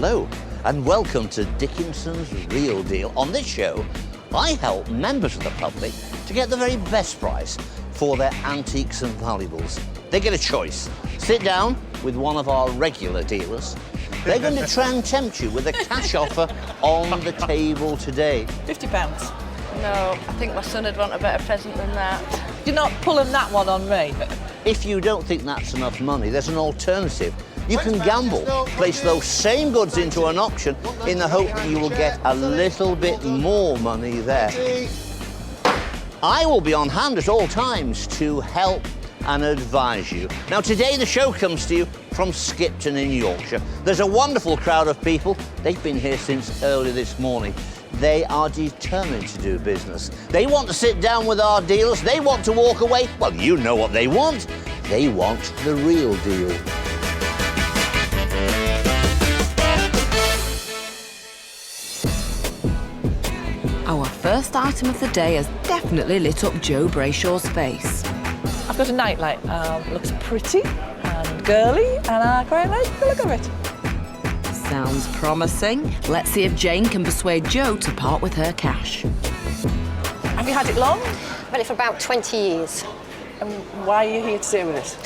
Hello, and welcome to Dickinson's Real Deal. On this show, I help members of the public to get the very best price for their antiques and valuables. They get a choice. Sit down with one of our regular dealers. They're going to try and tempt you with a cash offer on the table today. £50. No, I think my son would want a better present than that. You're not pulling that one on me. If you don't think that's enough money, there's an alternative. You can gamble, place those same goods into an auction in the hope that you will get a little bit more money there. I will be on hand at all times to help and advise you. Now, today the show comes to you from Skipton in Yorkshire. There's a wonderful crowd of people. They've been here since early this morning. They are determined to do business. They want to sit down with our dealers. They want to walk away. Well, you know what they want. They want the real deal. Our first item of the day has definitely lit up Joe Brayshaw's face. I've got a nightlight. Looks pretty and girly, and I quite like the look of it. Sounds promising. Let's see if Jane can persuade Joe to part with her cash. Have you had it long? I've had it for about 20 years. And why are you here to do with it?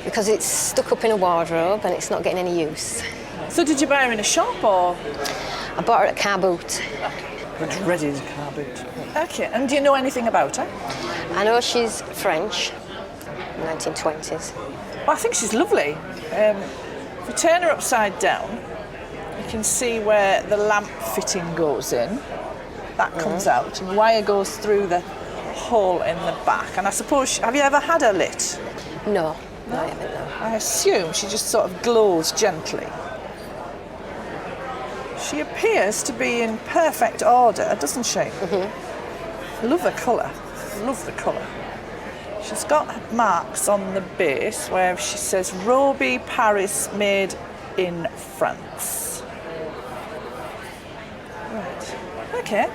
Because it's stuck up in a wardrobe and it's not getting any use. So did you buy her in a shop or? I bought her at car boot. Okay. Ready to car boot. Okay, and do you know anything about her? I know she's French, 1920s. Well, I think she's lovely. If you turn her upside down, you can see where the lamp fitting goes in. That comes out, and wire goes through the hole in the back. And I suppose, have you ever had her lit? No, I haven't, no. I assume she just sort of glows gently. She appears to be in perfect order, doesn't she? Love the colour. Love the colour. She's got marks on the base where she says Roby Paris made in France. Right. Okay.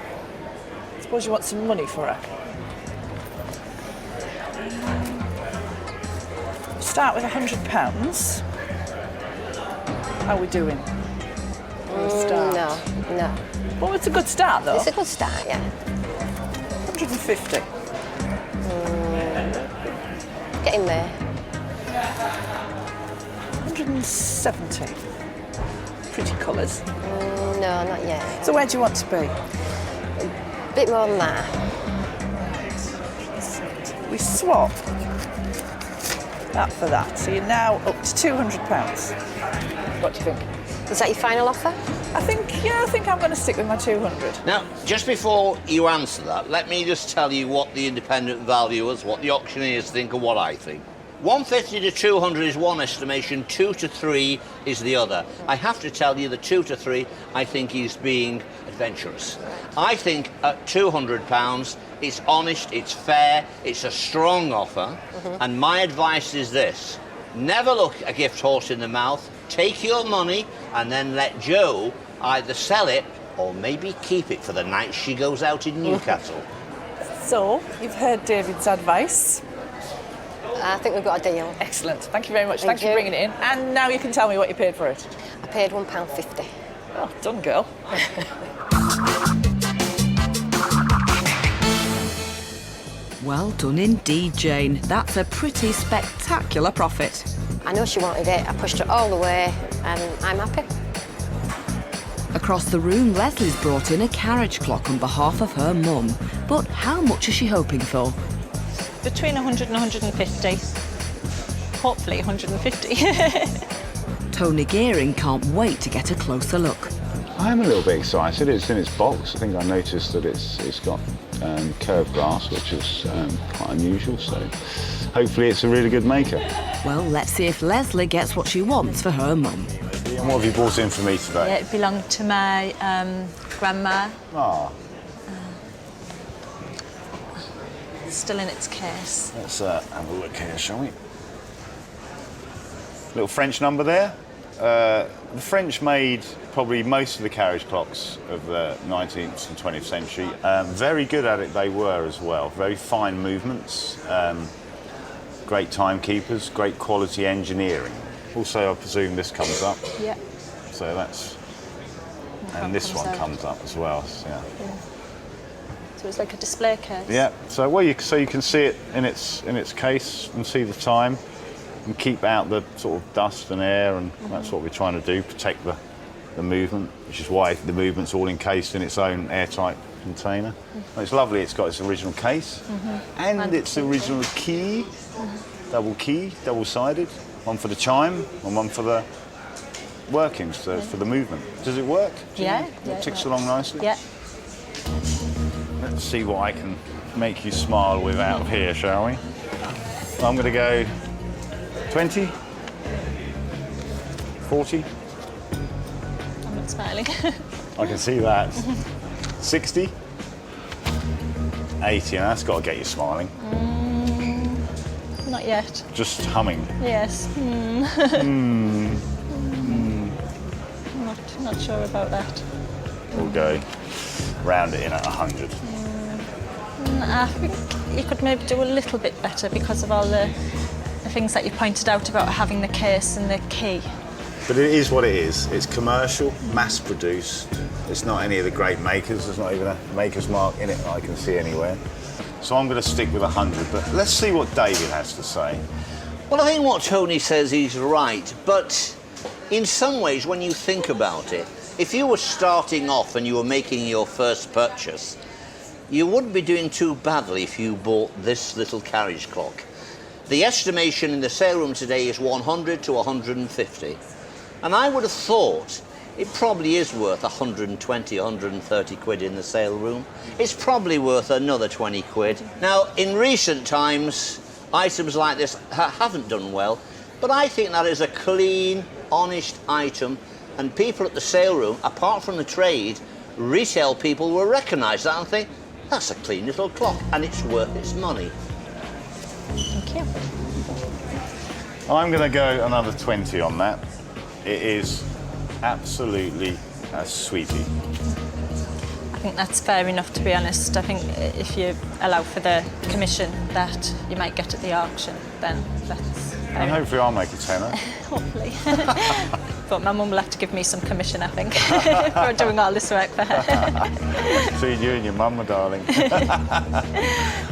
Suppose you want some money for her. Start with £100. How are we doing? Start. No. Well, it's a good start, though. It's a good start, yeah. 150. Get in there. 170. Pretty colours. No, not yet. So where do you want to be? A bit more than that. We swap that for that. So you're now up to £200. What do you think? Is that your final offer? I think I'm going to stick with my 200. Now, just before you answer that, let me just tell you what the independent valuers, what the auctioneers think, and what I think. 150 to 200 is one estimation, 2 to 3 is the other. I have to tell you the 2 to 3, I think he's being adventurous. I think at £200, it's honest, it's fair, it's a strong offer, and my advice is this: never look a gift horse in the mouth. Take your money and then let Jo either sell it or maybe keep it for the night she goes out in Newcastle. So, you've heard David's advice. I think we've got a deal. Excellent. Thank you very much. Thank Thanks for bringing it in. And now you can tell me what you paid for it. I paid £1.50. Oh, done, girl. Well done indeed, Jane. That's a pretty spectacular profit. I know she wanted it. I pushed her all the way, and I'm happy. Across the room, Leslie's brought in a carriage clock on behalf of her mum. But how much is she hoping for? Between 100 and 150. Hopefully 150. Tony Gearing can't wait to get a closer look. I'm a little bit excited. It's in its box. I think I noticed that it's got curved brass, which is quite unusual, so hopefully it's a really good maker. Well, let's see if Leslie gets what she wants for her mum. And what have you brought in for me today? Yeah, it belonged to my grandma. Ah, Still in its case. let's have a look here, shall we? Little French number there. The French made probably most of the carriage clocks of the 19th and 20th century. Very good at it they were as well. Very fine movements, great timekeepers, great quality engineering. Also, I presume this comes up. Yeah. So that's And this one comes up as well. So, yeah. So it's like a display case. Yeah. So you can see it in its case and see the time, and keep out the sort of dust and air, and that's what we're trying to do, protect the movement, which is why the movement's all encased in its own airtight container. Well, it's lovely. It's got its original case and its original key, double-sided. One for the chime and one for the workings, so for the movement. Does it work? Yeah. It ticks along nicely? Yeah. Let's see what I can make you smile with out of here, shall we? I'm going to go 20, 40. I'm not smiling. I can see that. 60, 80, and that's got to get you smiling. Not yet. Just humming. Yes. Not sure about that. We'll go round it in at 100. I think you could maybe do a little bit better because of all the things that you pointed out about having the case and the key. But it is what it is. It's commercial, mass-produced. It's not any of the great makers. There's not even a maker's mark in it that I can see anywhere. So I'm going to stick with 100, but let's see what David has to say. Well, I think what Tony says he's right, but in some ways, when you think about it, if you were starting off and you were making your first purchase, you wouldn't be doing too badly if you bought this little carriage clock. The estimation in the sale room today is 100 to 150. And I would have thought it probably is worth 120, 130 quid in the sale room. It's probably worth another 20 quid. Now, in recent times, items like this haven't done well, but I think that is a clean, honest item, and people at the sale room, apart from the trade, retail people will recognise that and think, that's a clean little clock, and it's worth its money. Thank you. I'm going to go another 20 on that. It is absolutely a sweetie. I think that's fair enough, to be honest. I think if you allow for the commission that you might get at the auction, then that's fair And enough. hopefully I'll make a tenner. Hopefully. But my mum will have to give me some commission, I think, for doing all this work for her. Between you and your mum, my darling. I'm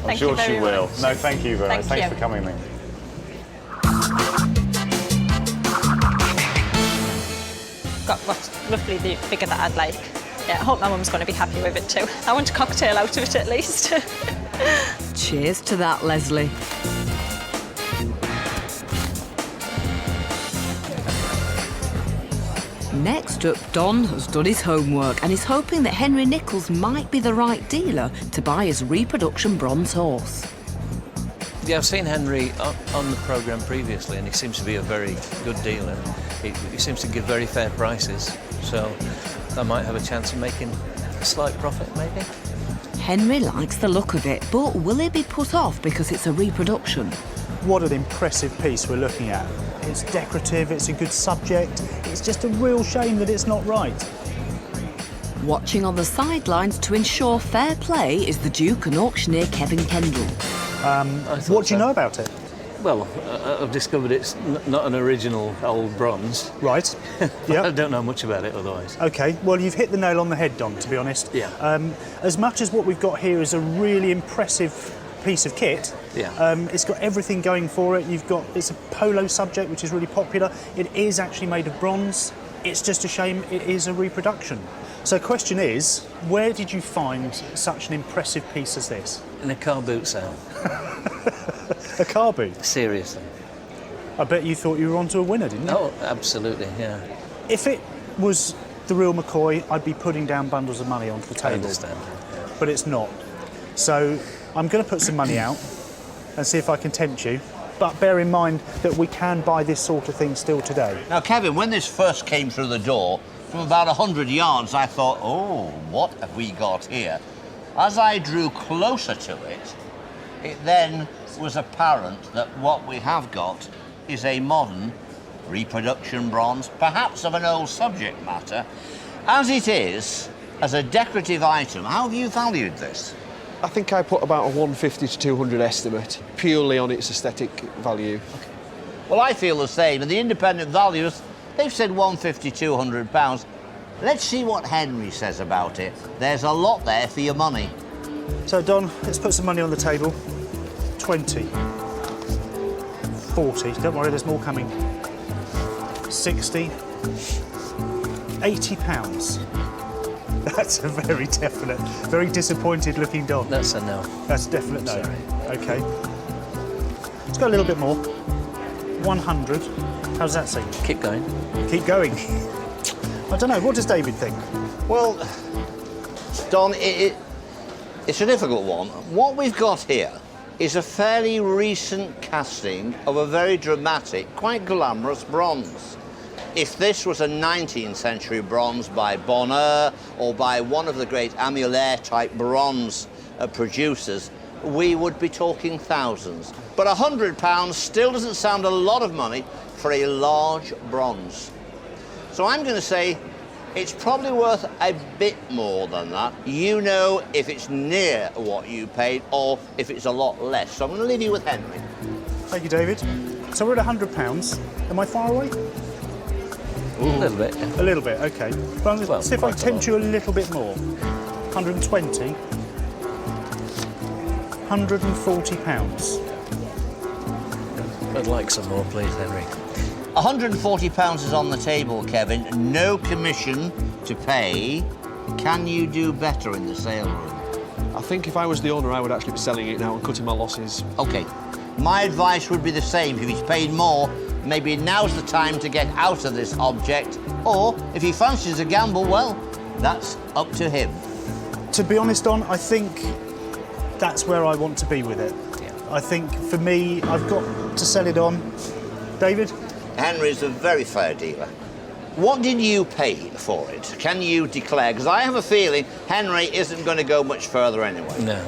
Thank sure you very she will. much. No, thank you very much. Thank Thanks you. for coming in. Got what's roughly the figure that I'd like. Yeah, I hope my mum's going to be happy with it too. I want a cocktail out of it at least. Cheers to that, Leslie. Next up, Don has done his homework and is hoping that Henry Nichols might be the right dealer to buy his reproduction bronze horse. Yeah, I've seen Henry on the programme previously, and he seems to be a very good dealer. He seems to give very fair prices, so I might have a chance of making a slight profit, maybe. Henry likes the look of it, but will he be put off because it's a reproduction? What an impressive piece we're looking at. It's decorative, it's a good subject. It's just a real shame that it's not right. Watching on the sidelines to ensure fair play is the Duke and auctioneer Kevin Kendall. What do you know about it? Well, I've discovered it's not an original old bronze. Right. I Yeah. don't know much about it otherwise. Okay. Well, you've hit the nail on the head, Don, to be honest. Yeah. As much as what we've got here is a really impressive piece of kit, Yeah. it's got everything going for it. It's a polo subject, which is really popular. It is actually made of bronze. It's just a shame it is a reproduction. So the question is, where did you find such an impressive piece as this? In a car boot sale. A car boot? Seriously. I bet you thought you were onto a winner, didn't you? Oh, absolutely, yeah. If it was the real McCoy, I'd be putting down bundles of money onto the I table. understand. But it's not. So I'm going to put some money out and see if I can tempt you. But bear in mind that we can buy this sort of thing still today. Now, Kevin, when this first came through the door, from about 100 yards, I thought, oh, what have we got here? As I drew closer to it, it then was apparent that what we have got is a modern reproduction bronze, perhaps of an old subject matter. As it is, as a decorative item, how have you valued this? I think I put about a 150 to 200 estimate, purely on its aesthetic value. Well, I feel the same, and the independent valuers, they've said 150, 200 pounds. Let's see what Henry says about it. There's a lot there for your money. So, Don, let's put some money on the table. 20. 40. Don't worry, there's more coming. 60. 80 pounds. That's a very definite, very disappointed looking Don. That's a no. That's a definite no. Sorry. Okay. Let's go a little bit more. 100. How does that seem? Keep going. Keep going. I don't know, what does David think? Well, Don, it's a difficult one. What we've got here is a fairly recent casting of a very dramatic, quite glamorous bronze. If this was a 19th century bronze by Bonheur or by one of the great Amulaire type bronze producers, we would be talking thousands. But £100 still doesn't sound a lot of money for a large bronze. So I'm going to say it's probably worth a bit more than that. You know if it's near what you paid or if it's a lot less. So I'm going to leave you with Henry. Thank you, David. So we're at £100. Am I far away? A little bit. Yeah. A little bit, OK. But let's see if I tempt you a little bit more. 120. £140. I'd like some more, please, Henry. £140 is on the table, Kevin. No commission to pay. Can you do better in the sale room? I think if I was the owner, I would actually be selling it now and cutting my losses. OK. My advice would be the same. If he's paid more, maybe now's the time to get out of this object. Or, if he fancies a gamble, well, that's up to him. To be honest, Don, I think that's where I want to be with it. Yeah. I think, for me, I've got to sell it on. David? Henry's a very fair dealer. What did you pay for it? Can you declare? Because I have a feeling Henry isn't going to go much further anyway. No,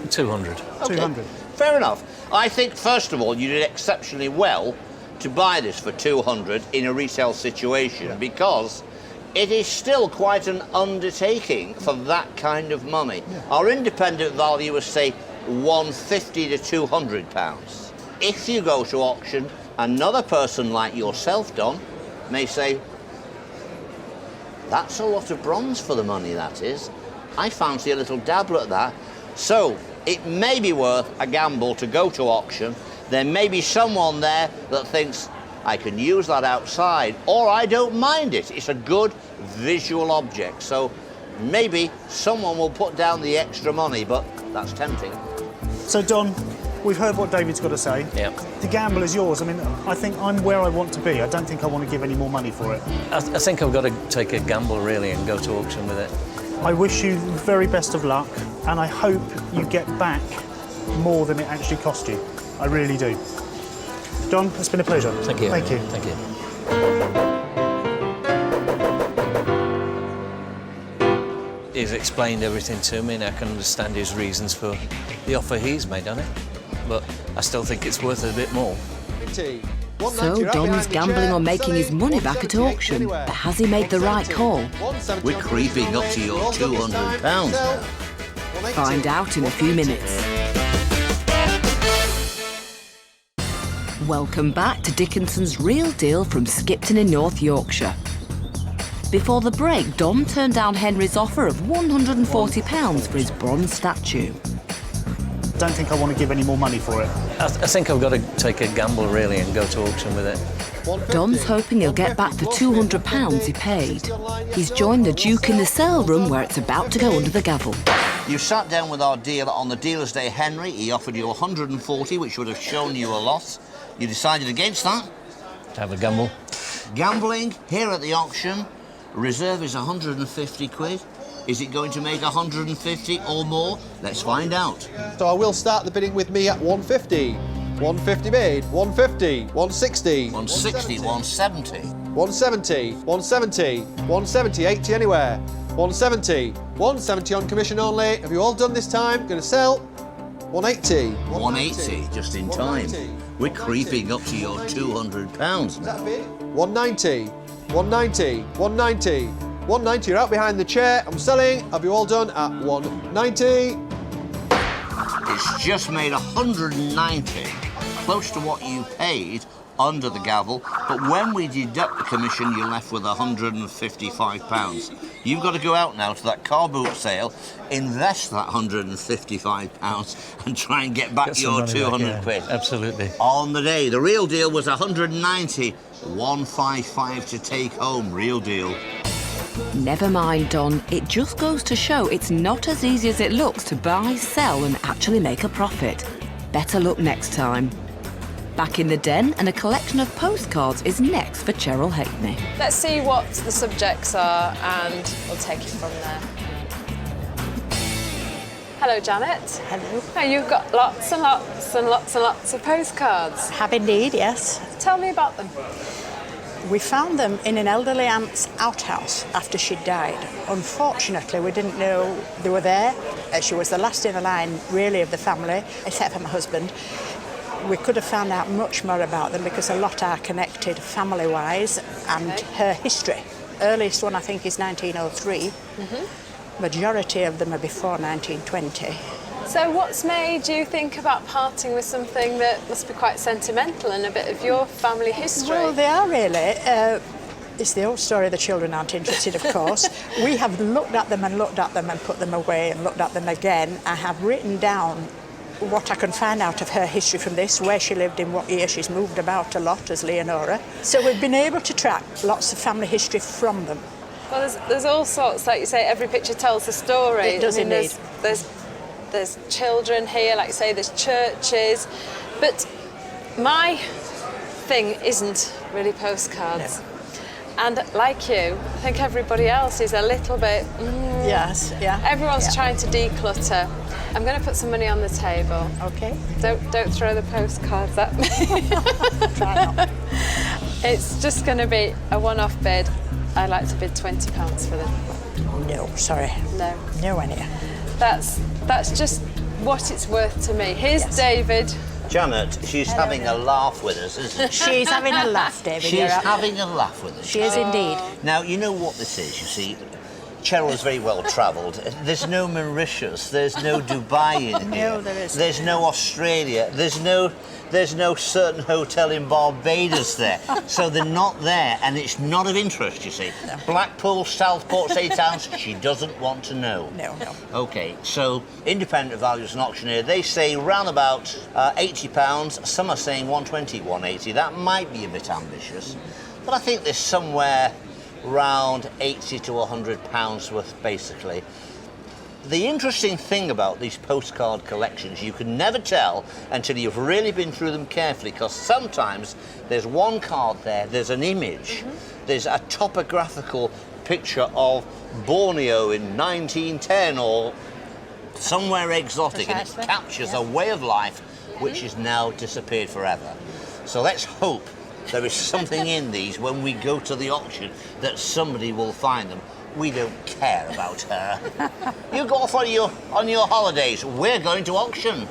200. Okay. 200. Fair enough. I think, first of all, you did exceptionally well to buy this for 200 in a retail situation because it is still quite an undertaking for that kind of money. Yeah. Our independent valuers say 150 to 200 pounds. If you go to auction, another person like yourself, Don, may say, that's a lot of bronze for the money, that is. I fancy a little dabble at that. So it may be worth a gamble to go to auction. There may be someone there that thinks, I can use that outside, or I don't mind it. It's a good visual object. So maybe someone will put down the extra money, but that's tempting. So, Don, we've heard what David's got to say. Yeah. The gamble is yours. I mean, I think I'm where I want to be. I don't think I want to give any more money for it. I think I've got to take a gamble, really, and go to auction with it. I wish you the very best of luck, and I hope you get back more than it actually cost you. I really do. Don, it's been a pleasure. Thank you. Thank you. Thank you. He's explained everything to me, and I can understand his reasons for the offer he's made on it. But I still think it's worth a bit more. So Don's gambling on making his money back at auction, but has he made the right call? We're creeping up to your £200 now. Find out in a few minutes. Welcome back to Dickinson's Real Deal from Skipton in North Yorkshire. Before the break, Don turned down Henry's offer of £140 for his bronze statue. Don't think I want to give any more money for it. I think I've got to take a gamble, really, and go to auction with it. Don's hoping he'll get back the £200 he paid. He's joined the Duke in the sale room where it's about to go under the gavel. You sat down with our dealer on the dealer's day, Henry. He offered you 140, which would have shown you a loss. You decided against that. Have a gamble. Gambling here at the auction. Reserve is 150 quid. Is it going to make 150 or more? Let's find out. So I will start the bidding with me at 150. 150 made, 150, 160. 160, 170. 170, 170, 170, 80 anywhere. 170, 170 on commission only. Have you all done this time? Going to sell? 180. 180, just in time. We're creeping up to your £200 now. 190, 190, 190. 190, you're out behind the chair. I'm selling. Have you all done at 190? It's just made 190, close to what you paid under the gavel, but when we deduct the commission, you're left with £155. You've got to go out now to that car boot sale, invest that £155 and try and get back your 200 quid. Absolutely. On the day, the real deal was 190, 155 to take home, real deal. Never mind, Don. It just goes to show it's not as easy as it looks to buy, sell and actually make a profit. Better luck next time. Back in the den, and a collection of postcards is next for Cheryl Hackney. Let's see what the subjects are and we'll take it from there. Hello, Janet. Hello. Oh, you've got lots and lots and lots and lots of postcards. Have indeed, yes. Tell me about them. We found them in an elderly aunt's outhouse after she'd died. Unfortunately, we didn't know they were there. She was the last in the line, really, of the family, except for my husband. We could have found out much more about them because a lot are connected family-wise and her history. Earliest one, I think, is 1903. Majority of them are before 1920. So what's made you think about parting with something that must be quite sentimental and a bit of your family history? Well, they are really. It's the old story, the children aren't interested, of course. We have looked at them and put them away and looked at them again. I have written down what I can find out of her history from this, where she lived, in what year. She's moved about a lot as Leonora. So we've been able to track lots of family history from them. Well, there's all sorts, like you say, every picture tells a story. It does indeed. There's children here, like you say, there's churches. But my thing isn't really postcards. No. And like you, I think everybody else is a little bit... Yes, yeah. Everyone's trying to declutter. I'm going to put some money on the table. Okay. Don't throw the postcards at me. Try not. It's just going to be a one-off bid. I'd like to bid £20 for them. No, sorry. No. Nowhere near. That's just what it's worth to me. Here's David. Janet, she's having a laugh with us, isn't she? She's having a laugh, David. She's having a laugh with us. She is indeed. Now, you know what this is, you see. Cheryl is very well travelled. There's no Mauritius, there's no Dubai in here. No, there isn't. There's no Australia, there's no certain hotel in Barbados there. So they're not there, and it's not of interest, you see. No. Blackpool, Southport, St Towns, she doesn't want to know. No. OK, so independent values and auctioneer, they say round about £80. Some are saying 120, 180. That might be a bit ambitious, but I think there's somewhere round 80 to £100 worth, basically. The interesting thing about these postcard collections, you can never tell until you've really been through them carefully, because sometimes there's one card there, there's an image, there's a topographical picture of Borneo in 1910 or somewhere exotic, and it captures a way of life which has now disappeared forever. So let's hope there is something in these when we go to the auction that somebody will find them. We don't care about her. You go off on your holidays. We're going to auction.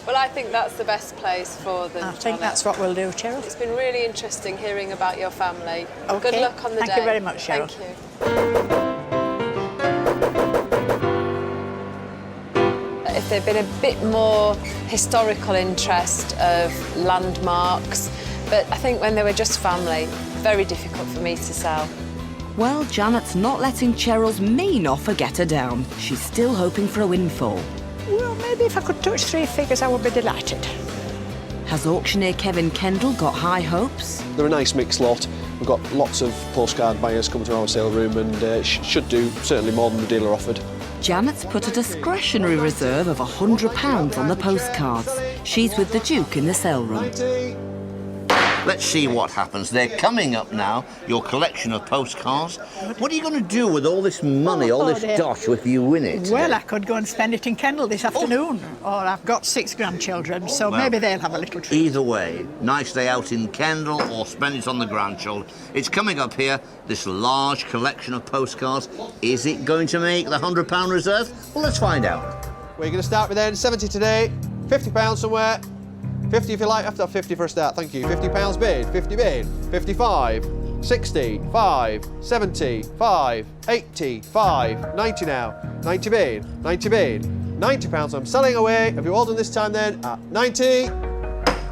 Well, I think that's the best place for them. I think that's what we'll do, Cheryl. It's been really interesting hearing about your family. Okay. Good luck on the day. Thank you very much, Cheryl. Thank you. If there'd been a bit more historical interest of landmarks, but I think when they were just family, very difficult for me to sell. Well, Janet's not letting Cheryl's mean offer get her down. She's still hoping for a windfall. Well, maybe if I could touch 3 figures, I would be delighted. Has auctioneer Kevin Kendall got high hopes? They're a nice mixed lot. We've got lots of postcard buyers coming to our sale room, and should do certainly more than the dealer offered. Janet's put a discretionary reserve of £100 on the postcards. She's with the Duke in the sale room. 90. Let's see what happens. They're coming up now, your collection of postcards. What are you going to do with all this money, all this dosh, if you win it? Well, I could go and spend it in Kendal this afternoon. Or I've got 6 grandchildren, so Well, maybe they'll have a little treat. Either way, nice day out in Kendal or spend it on the grandchildren. It's coming up here, this large collection of postcards. Is it going to make the £100 reserve? Well, let's find out. We're going to start with then 70 today, £50 somewhere. 50 if you like, after 50 for a start, thank you. £50 bid, 50 bid, 55, 60, 5, 70, 5, 80, 5, 90 now, 90 bid, 90 bid, £90 I'm selling away. Have you all done this time then? At 90.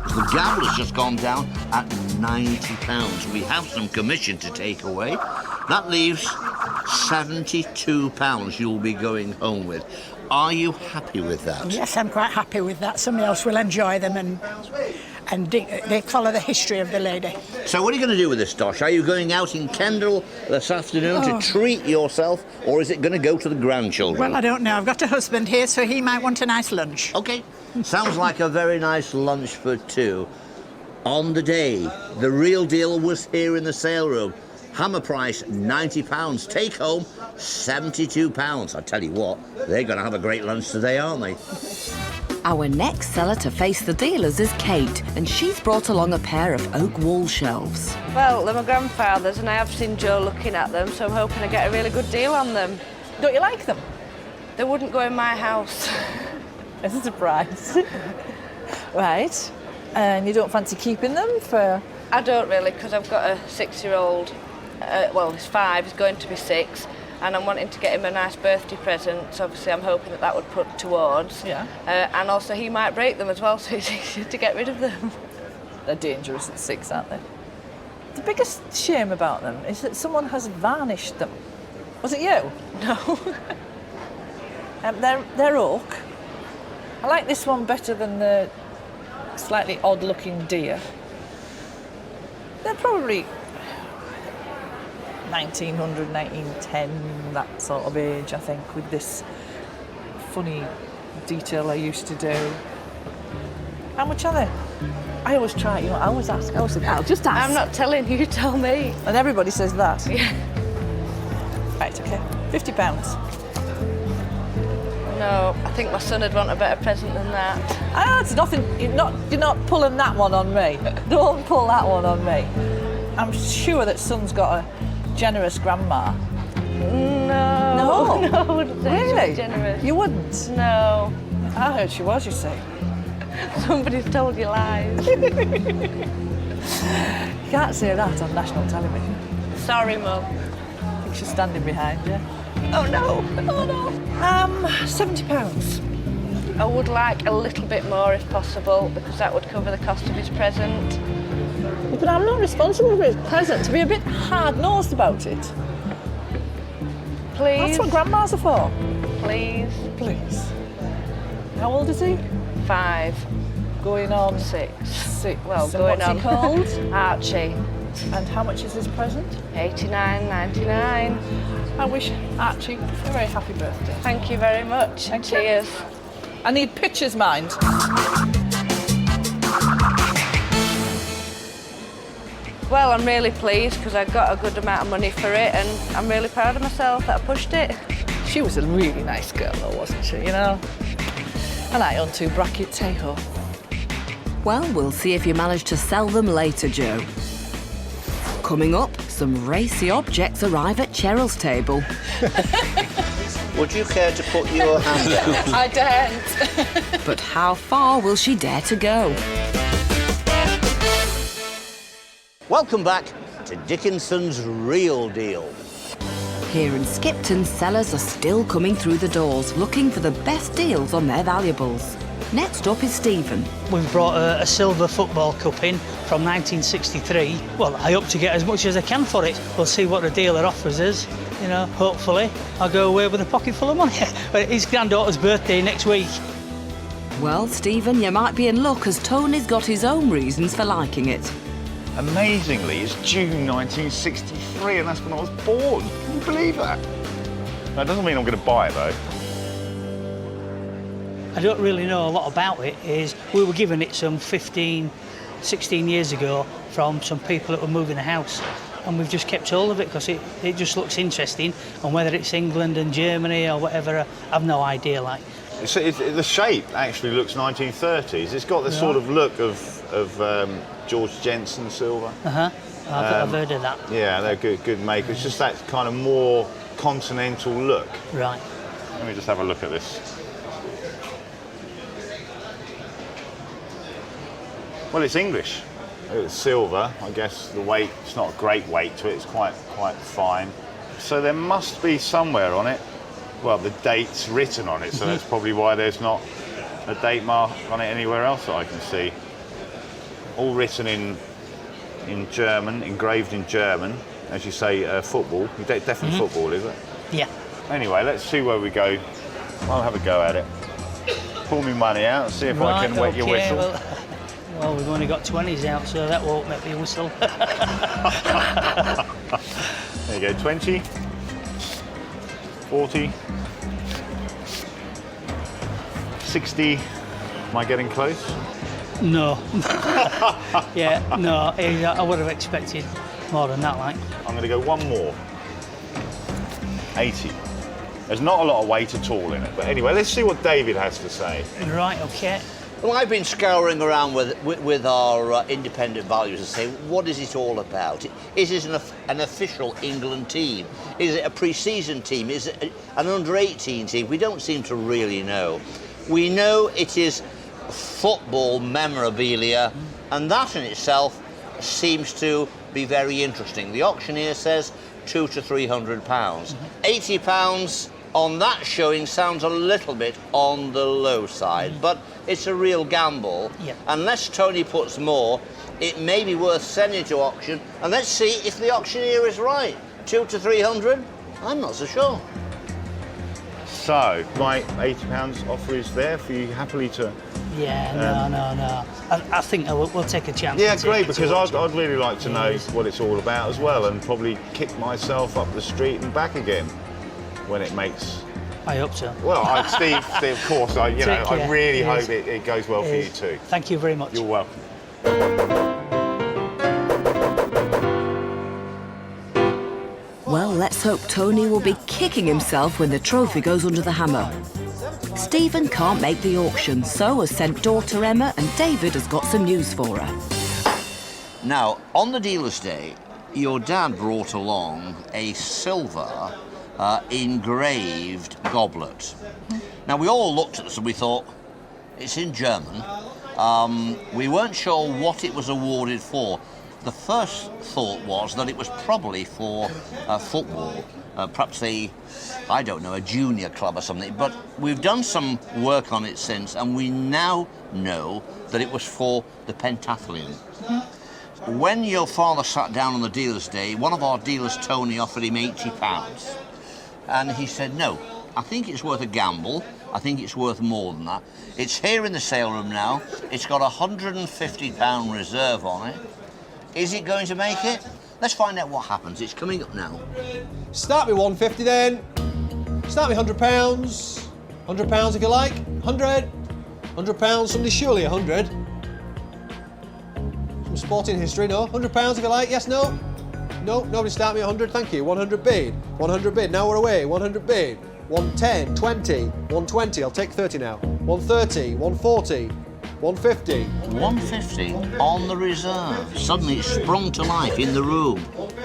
The gavel has just gone down at £90. We have some commission to take away. That leaves £72 you'll be going home with. Are you happy with that? Yes, I'm quite happy with that. Somebody else will enjoy them and they follow the history of the lady. So what are you going to do with this, Dosh? Are you going out in Kendal this afternoon to treat yourself, or is it going to go to the grandchildren? Well, I don't know. I've got a husband here, so he might want a nice lunch. OK. Sounds like a very nice lunch for two. On the day, the real deal was here in the sale room. Hammer price, £90. Take home, £72. I tell you what, they're going to have a great lunch today, aren't they? Our next seller to face the dealers is Kate, and she's brought along a pair of oak wall shelves. Well, they're my grandfather's, and I have seen Joe looking at them, so I'm hoping I get a really good deal on them. Don't you like them? They wouldn't go in my house. It's a surprise. Right. And you don't fancy keeping them for... I don't really, because I've got a 6-year-old, well, he's 5, he's going to be 6, and I'm wanting to get him a nice birthday present, so obviously I'm hoping that would put towards. Yeah. And also he might break them as well, so it's easier to get rid of them. They're dangerous at 6, aren't they? The biggest shame about them is that someone has varnished them. Was it you? No. They're oak. I like this one better than the slightly odd-looking deer. They're probably 1900, 1910, that sort of age, I think, with this funny detail I used to do. How much are they? I always try, I always ask. I always say, I'll just ask. I'm not telling you, tell me. And everybody says that. Yeah. Right, OK. £50. No, I think my son would want a better present than that. It's nothing. You're not pulling that one on me. Don't pull that one on me. I'm sure that son's got a generous grandma. No. No, I wouldn't say she Really? was generous. You wouldn't? No. I heard she was, you see. Somebody's told you lies. You can't say that on national television. Sorry, Mum. I think she's standing behind you. Oh, no. Oh, no. £70. I would like a little bit more if possible, because that would cover the cost of his present. But I'm not responsible for his present. To be a bit hard-nosed about it. Please. That's what grandmas are for. Please. Please. How old is he? 5. Going on 6. Well, So going what's on. he called? Archie. And how much is his present? £89.99. I wish Archie a very happy birthday. Thank you very much. Thank you. Cheers. I need pictures, mind. Well, I'm really pleased because I got a good amount of money for it, and I'm really proud of myself that I pushed it. She was a really nice girl, though, wasn't she, you know? And I own 2 brackets, hey-ho. Well, we'll see if you manage to sell them later, Joe. Coming up, some racy objects arrive at Cheryl's table. Would you care to put your hand out? I daren't. But how far will she dare to go? Welcome back to Dickinson's Real Deal. Here in Skipton, sellers are still coming through the doors, looking for the best deals on their valuables. Next up is Stephen. We've brought a silver football cup in from 1963. Well, I hope to get as much as I can for it. We'll see what the dealer offers us. You know, hopefully I'll go away with a pocket full of money. But it's granddaughter's birthday next week. Well, Stephen, you might be in luck, as Tony's got his own reasons for liking it. Amazingly, it's June 1963, and that's when I was born. Can you believe that? That doesn't mean I'm going to buy it, though. I don't really know a lot about it. We were given it some 15, 16 years ago from some people that were moving a house, and we've just kept hold of it because it just looks interesting, and whether it's England and Germany or whatever, I've no idea. Like, the shape actually looks 1930s. It's got the sort of look of George Jensen silver. I've heard of that. Yeah, they're good makers. It's just that kind of more continental look. Right. Let me just have a look at this. Well, it's English. It's silver. I guess the weight, it's not a great weight to it. It's quite fine. So there must be somewhere on it. Well, the date's written on it, so that's probably why there's not a date mark on it anywhere else that I can see. all written in German, engraved in German, as you say, football. Definitely football, is it? Yeah. Anyway, let's see where we go. I'll have a go at it. Pull me money out and see if I can wet your whistle. Well, we've only got 20s out, so that won't make me whistle. There you go, 20, 40, 60. Am I getting close? No. Yeah, no, I would have expected more than that, like. I'm going to go one more. 80. There's not a lot of weight at all in it, but anyway, let's see what David has to say. Right, okay. Well, I've been scouring around with our independent values to say, what is it all about? Is it an official England team? Is it a pre-season team? Is it an under-18 team? We don't seem to really know. We know it is football memorabilia, and that in itself seems to be very interesting. The auctioneer says £200 to £300. £80 on that showing sounds a little bit on the low side, but it's a real gamble. Yeah. Unless Tony puts more, it may be worth sending to auction, and let's see if the auctioneer is right. £200 to £300? I'm not so sure. So, my £80 offer is there for you happily to... Yeah, no. I think we'll take a chance. Yeah, great, because I'd really like to know what it's all about as well, and probably kick myself up the street and back again when it makes... I hope so. Well, Steve, of course, I really hope it goes well for you too. Thank you very much. You're welcome. Well, let's hope Tony will be kicking himself when the trophy goes under the hammer. Stephen can't make the auction, so has sent daughter Emma, and David has got some news for her. Now, on the dealer's day, your dad brought along a silver engraved goblet. Now, we all looked at this and we thought, it's in German. We weren't sure what it was awarded for. The first thought was that it was probably for football, perhaps a junior club or something, but we've done some work on it since, and we now know that it was for the pentathlon. When your father sat down on the dealer's day, one of our dealers, Tony, offered him £80. And he said, no, I think it's worth a gamble. I think it's worth more than that. It's here in the sale room now. It's got a £150 reserve on it. Is it going to make it? Let's find out what happens. It's coming up now. Start me 150 then. Start me £100. £100 if you like. 100. £100. Somebody surely 100. Some sporting history, no? £100 if you like. Yes, no? No, nobody start me 100. Thank you. 100 bid. 100 bid. Now we're away. 100 bid. 110, 20, 120. I'll take 30 now. 130, 140. 150. 150 on the reserve. Suddenly it sprung to life in the room.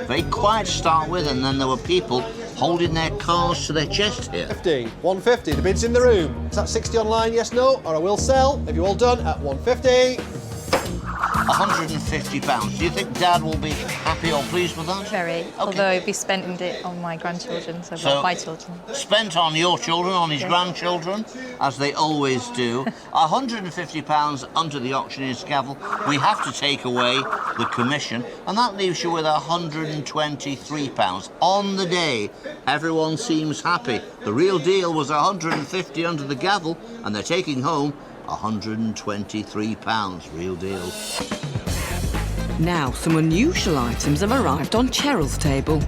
Very quiet to start with, and then there were people holding their cards to their chest here. 50, 150. The bid's in the room. Is that 60 online? Yes, no? Or I will sell if you're all done at 150. £150. Do you think Dad will be happy or pleased with that? Very. Okay. Although he'll be spending it on my grandchildren, so not my children. Spent on your children, on his grandchildren, as they always do. £150 under the auctioneer's gavel. We have to take away the commission, and that leaves you with £123. On the day, everyone seems happy. The real deal was £150 under the gavel, and they're taking home £123, real deal. Now, some unusual items have arrived on Cheryl's table.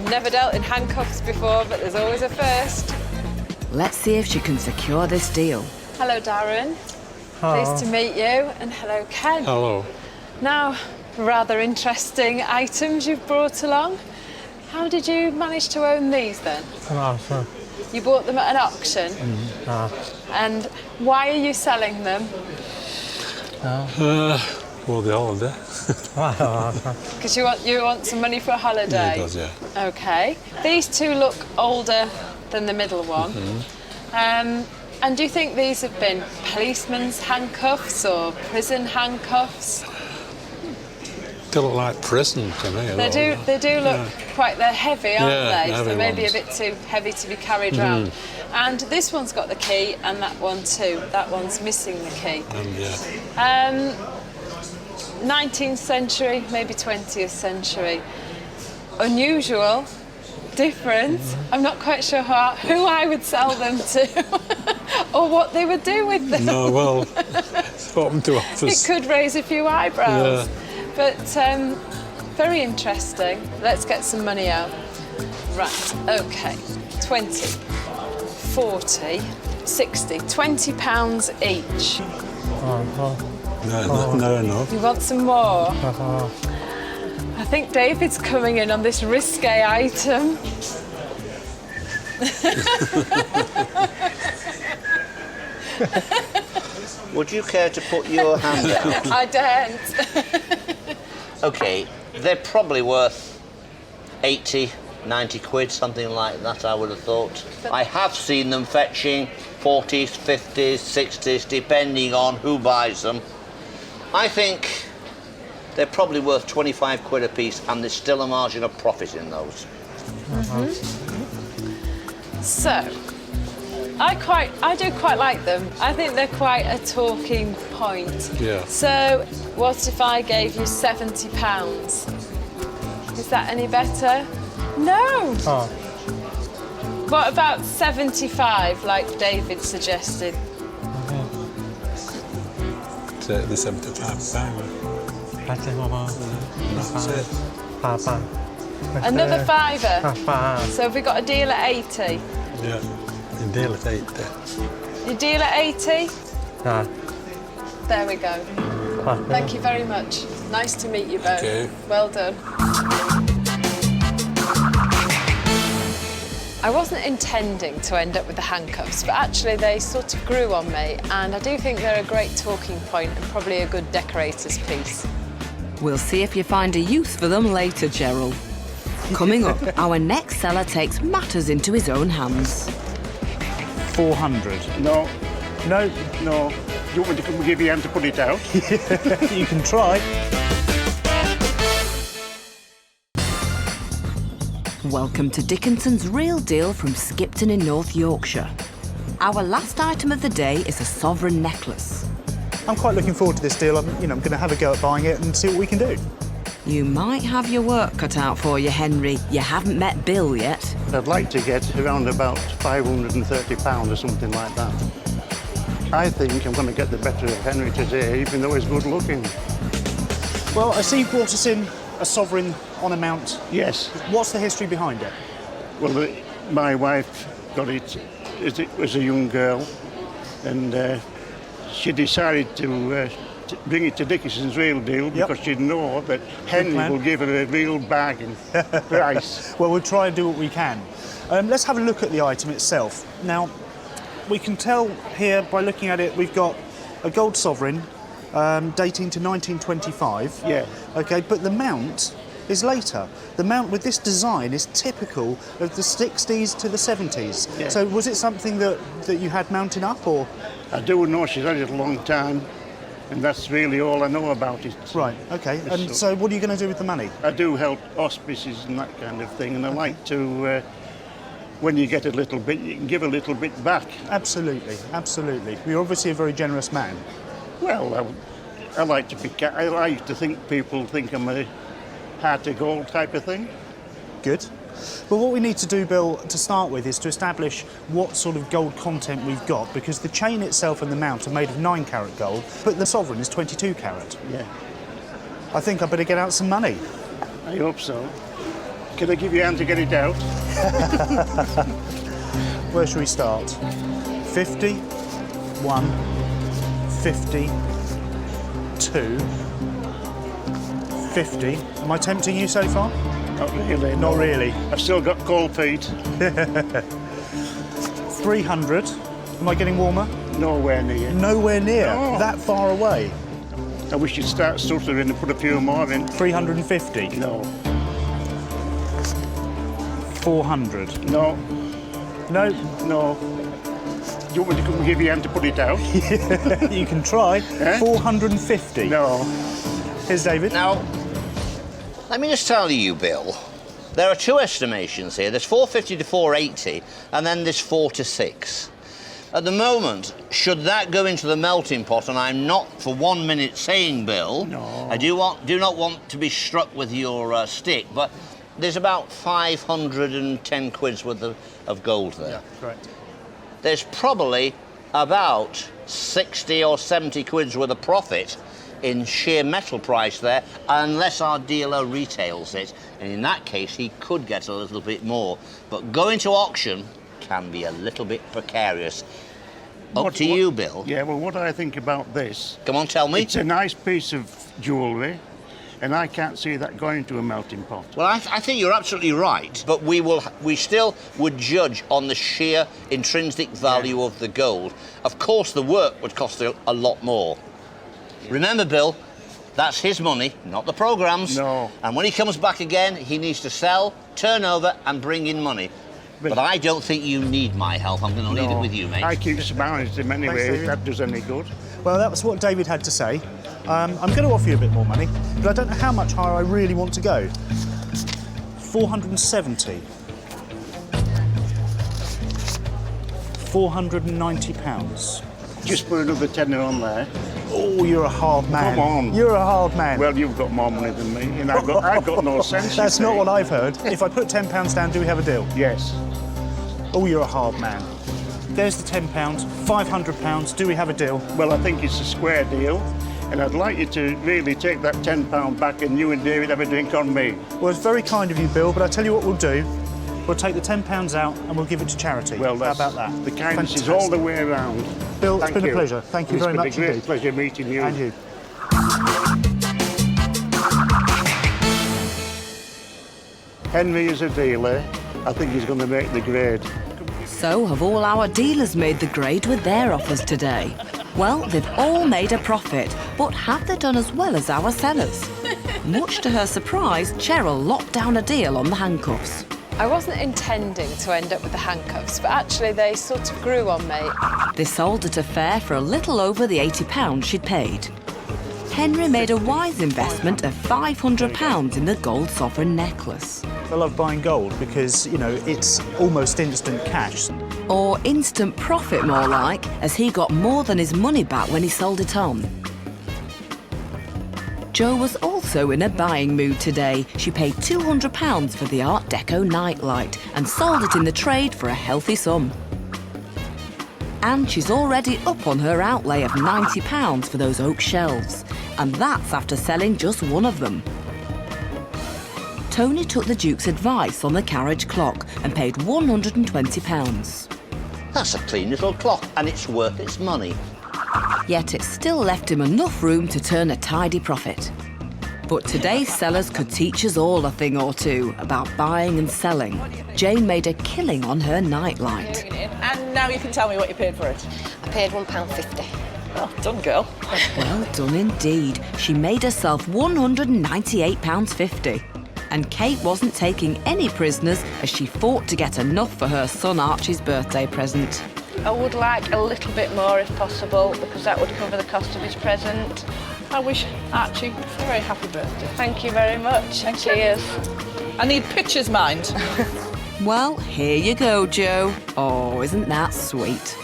Never dealt in handcuffs before, but there's always a first. Let's see if she can secure this deal. Hello, Darren. Hello. Pleased to meet you. And hello, Ken. Hello. Now, rather interesting items you've brought along. How did you manage to own these, then? You bought them at an auction? And why are you selling them? Well, the holiday. Because you want some money for a holiday? Yeah, it does, yeah. OK. These two look older than the middle one. And do you think these have been policemen's handcuffs or prison handcuffs? They look like prison to me. They do look quite, they're heavy, aren't they? Heavy So maybe ones. a bit too heavy to be carried round. And this one's got the key, and that one too. That one's missing the key. 19th century, maybe 20th century. Unusual, different. I'm not quite sure who I would sell them to or what they would do with them. No, well, open to It offers. could raise a few eyebrows. Yeah. But very interesting. Let's get some money out. Right, okay. 20, 40, 60, £20 each. No. You want some more? I think David's coming in on this risque item. Would you care to put your hand out? I daren't. OK, they're probably worth 80, 90 quid, something like that, I would have thought. I have seen them fetching 40s, 50s, 60s, depending on who buys them. I think they're probably worth 25 quid a piece, and there's still a margin of profit in those. So, I do quite like them. I think they're quite a talking point. Yeah. So, what if I gave you £70? Is that any better? No. Oh. What about 75, like David suggested? Take the £75. That's it. Another fiver. So have we got a deal at 80? Yeah, the deal at 80. You deal at 80? Yeah. There we go. Thank you very much. Nice to meet you both. Okay. Well done. I wasn't intending to end up with the handcuffs, but actually they sort of grew on me, and I do think they're a great talking point and probably a good decorator's piece. We'll see if you find a use for them later, Gerald. Coming up, our next seller takes matters into his own hands. 400. No. No? No. You want me to come and give you a hand to put it out? You can try. Welcome to Dickinson's Real Deal from Skipton in North Yorkshire. Our last item of the day is a sovereign necklace. I'm quite looking forward to this deal. I'm going to have a go at buying it and see what we can do. You might have your work cut out for you, Henry. You haven't met Bill yet. I'd like to get around about £530 or something like that. I think I'm going to get the better of Henry today, even though he's good looking. Well, I see you brought us in a sovereign on a mount. Yes. What's the history behind it? Well, my wife got it as it was a young girl, and she decided to bring it to Dickinson's Real Deal because she'd know that Henry will give her a real bargain price. Well, we'll try and do what we can. Let's have a look at the item itself. Now, we can tell here by looking at it, we've got a gold sovereign dating to 1925. Yeah. OK, but the mount is later. The mount with this design is typical of the 60s to the 70s. Yeah. So was it something that you had mounting up, or...? I do know she's had it a long time, and that's really all I know about it. Right, OK. And so what are you going to do with the money? I do help hospices and that kind of thing, and I like to, when you get a little bit, you can give a little bit back. Absolutely, absolutely. You're obviously a very generous man. Well, I like to think people think I'm a heart of gold type of thing. Good. Well, what we need to do, Bill, to start with, is to establish what sort of gold content we've got, because the chain itself and the mount are made of 9-carat gold, but the sovereign is 22-carat. Yeah. I think I better get out some money. I hope so. Can I give you a hand to get it out? Where should we start? 50, 1, 50, 2, 50. Am I tempting you so far? Not really. Not really. I've still got cold feet. 300. Am I getting warmer? Nowhere near. Nowhere near? No. That far away? I wish you'd start stuttering and put a few more in. 350? No. 400? No. No? No. Do you want me to come and give you a hand to put it out? You can try. 450? No. Here's David. Now, let me just tell you, Bill, there are two estimations here. There's 450 to 480, and then there's 4 to 6. At the moment, should that go into the melting pot, and I'm not for 1 minute saying, Bill, No. I do not want to be struck with your stick, but there's about 510 quid's worth of gold there. Yeah, correct. There's probably about 60 or 70 quid's worth of profit in sheer metal price there, unless our dealer retails it. And in that case, he could get a little bit more. But going to auction can be a little bit precarious. Up to you, Bill. Yeah, well, what I think about this... Come on, tell me. It's a nice piece of jewellery, and I can't see that going to a melting pot. Well, I think you're absolutely right, but we still would judge on the sheer intrinsic value of the gold. Of course, the work would cost a lot more. Remember, Bill, that's his money, not the programme's. No. And when he comes back again, he needs to sell, turn over, and bring in money. But I don't think you need my help. I'm going to leave it with you, mate. I keep smiling at him anyway, if that does any good. Well, that was what David had to say. I'm going to offer you a bit more money, but I don't know how much higher I really want to go. 470. £490. Just put another tenner on there. Oh, you're a hard man. Come on. You're a hard man. Well, you've got more money than me, and I've got no sense. That's not what I've heard. If I put £10 down, do we have a deal? Yes. Oh, you're a hard man. There's the £10, £500. Do we have a deal? Well, I think it's a square deal, and I'd like you to really take that £10 back, and you and David have a drink on me. Well, it's very kind of you, Bill, but I tell you what we'll do. We'll take the £10 out and we'll give it to charity. Well, how about that? The kindness is all the way around. Bill, it's been a pleasure. Thank you very much It's been a great pleasure meeting you. And you. Henry is a dealer. I think he's going to make the grade. So have all our dealers made the grade with their offers today? Well, they've all made a profit, but have they done as well as our sellers? Much to her surprise, Cheryl locked down a deal on the handcuffs. I wasn't intending to end up with the handcuffs, but actually they sort of grew on me. They sold at a fair for a little over the £80 she'd paid. Henry made a wise investment of £500 in the gold sovereign necklace. I love buying gold because, you know, it's almost instant cash. Or instant profit, more like, as he got more than his money back when he sold it on. Jo was also in a buying mood today. She paid £200 for the Art Deco nightlight and sold it in the trade for a healthy sum. And she's already up on her outlay of £90 for those oak shelves. And that's after selling just one of them. Tony took the Duke's advice on the carriage clock and paid £120. That's a clean little clock, and it's worth its money. Yet it still left him enough room to turn a tidy profit. But today's sellers could teach us all a thing or two about buying and selling. Jane made a killing on her nightlight. And now you can tell me what you paid for it. I paid £1.50. Well done, girl. Well done indeed. She made herself £198.50. And Kate wasn't taking any prisoners as she fought to get enough for her son Archie's birthday present. I would like a little bit more if possible, because that would cover the cost of his present. I wish Archie a very happy birthday. Thank you very much. Cheers. I need pictures, mind. Well, here you go, Jo. Oh, isn't that sweet?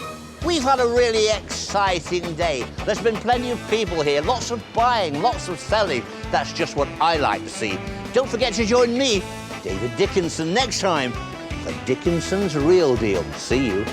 We've had a really exciting day. There's been plenty of people here, lots of buying, lots of selling. That's just what I like to see. Don't forget to join me, David Dickinson, next time for Dickinson's Real Deal. See you.